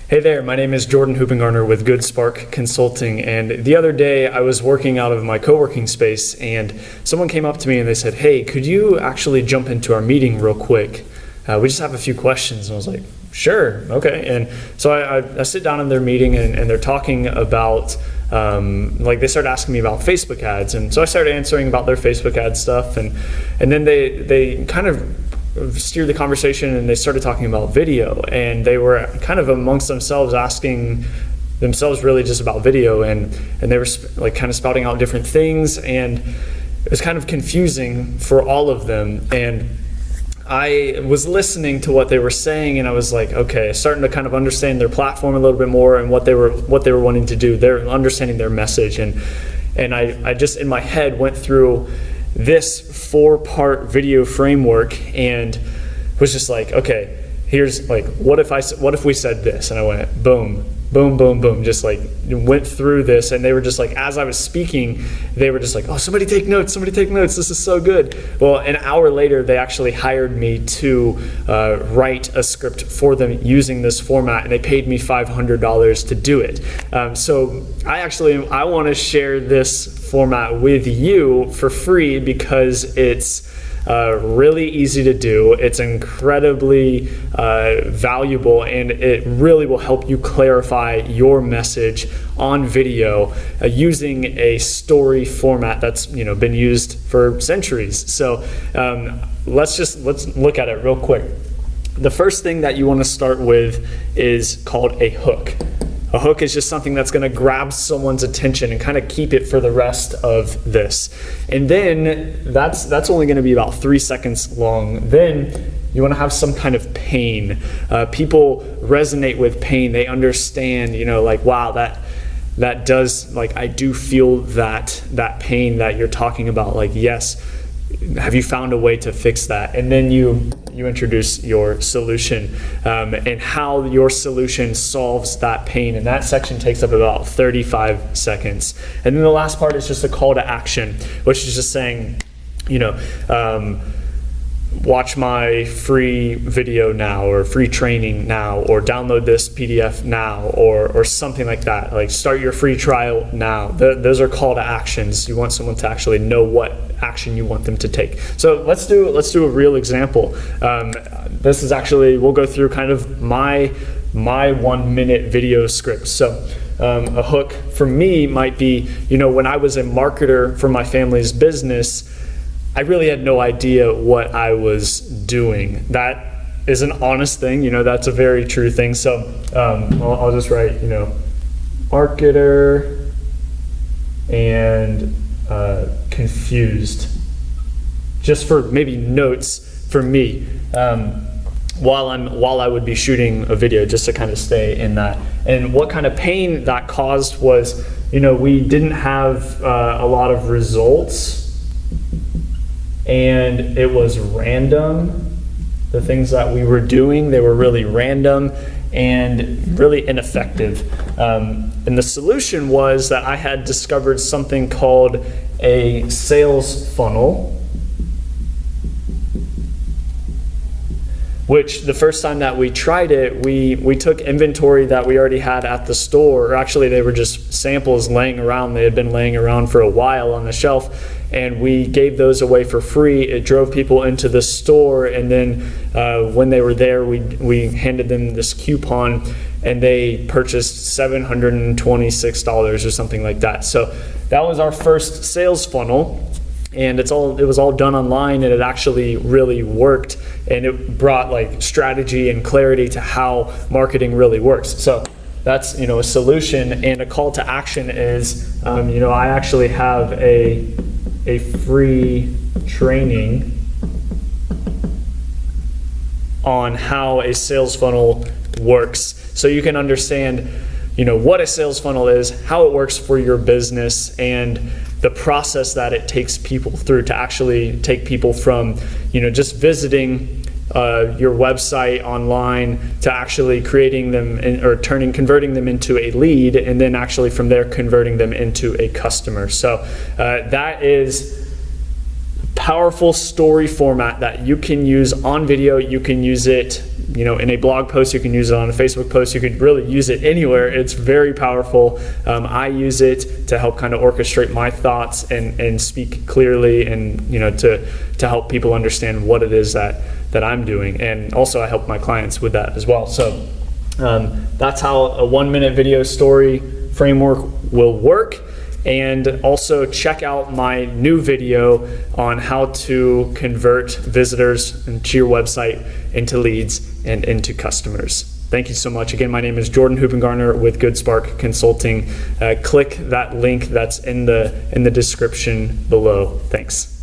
Hey there, my name is Jordan Hoopengarner with Good Spark Consulting, and the other day I was working out of my co-working space and someone came up to me and they said, hey, could you actually jump into our meeting real quick? We just have a few questions. And I was like, sure, okay. And so I sit down in their meeting and they're talking about, they started asking me about Facebook ads. And so I started answering about their Facebook ad stuff, and then they kind of steered the conversation and they started talking about video, and they were kind of amongst themselves asking themselves really just about video, and they were kind of spouting out different things, and it was kind of confusing for all of them. And I was listening to what they were saying, and I was like, okay, starting to kind of understand their platform a little bit more and what they were wanting to do. They're understanding their message, and I just in my head went through this 4-part video framework and was just like, okay, here's what if we said this? And I went boom, boom, boom, boom, just went through this, and they were just as I was speaking, they were just oh, somebody take notes, this is so good. Well, an hour later, they actually hired me to write a script for them using this format, and they paid me $500 to do it. So I want to share this format with you for free because it's really easy to do. It's incredibly valuable, and it really will help you clarify your message on video using a story format that's been used for centuries. So let's look at it real quick. The first thing that you want to start with is called a hook. A hook is just something that's going to grab someone's attention and kind of keep it for the rest of this. And then that's only going to be about 3 seconds long. Then you want to have some kind of pain. People resonate with pain. They understand, wow, that does, I do feel that pain that you're talking about. Yes, have you found a way to fix that? And then you introduce your solution and how your solution solves that pain. And that section takes up about 35 seconds. And then the last part is just a call to action, which is just saying, watch my free video now, or free training now, or download this PDF now, or something like that. Start your free trial now. Those are call to actions. You want someone to actually know what action you want them to take. So let's do a real example. This is actually, we'll go through kind of my 1-minute video script. So a hook for me might be, when I was a marketer for my family's business, I really had no idea what I was doing. That is an honest thing, that's a very true thing. So I'll just write, marketer and confused, just for maybe notes for me while I would be shooting a video, just to kind of stay in that. And what kind of pain that caused was, we didn't have a lot of results, and it was random. The things that we were doing, they were really random and really ineffective. And the solution was that I had discovered something called a sales funnel, which the first time that we tried it, we took inventory that we already had at the store, or actually they were just samples laying around. They had been laying around for a while on the shelf, and we gave those away for free. It drove people into the store, and then when they were there, we handed them this coupon, and they purchased $726 or something like that. So that was our first sales funnel. And it was all done online, and it actually really worked, and it brought strategy and clarity to how marketing really works. So that's a solution. And a call to action is I actually have a free training on how a sales funnel works, so you can understand what a sales funnel is, how it works for your business, and the process that it takes people through to actually take people from just visiting your website online to actually creating them converting them into a lead, and then actually from there converting them into a customer. So that is powerful story format that you can use on video. You can use it in a blog post, you can use it on a Facebook post, you could really use it anywhere. It's very powerful. I use it to help kind of orchestrate my thoughts and speak clearly, and to help people understand what it is that I'm doing. And also I help my clients with that as well. So that's how a 1-minute video story framework will work. And also check out my new video on how to convert visitors to your website into leads and into customers. Thank you so much. Again, my name is Jordan Hoopengarner with Good Spark Consulting. Click that link that's in the description below. Thanks.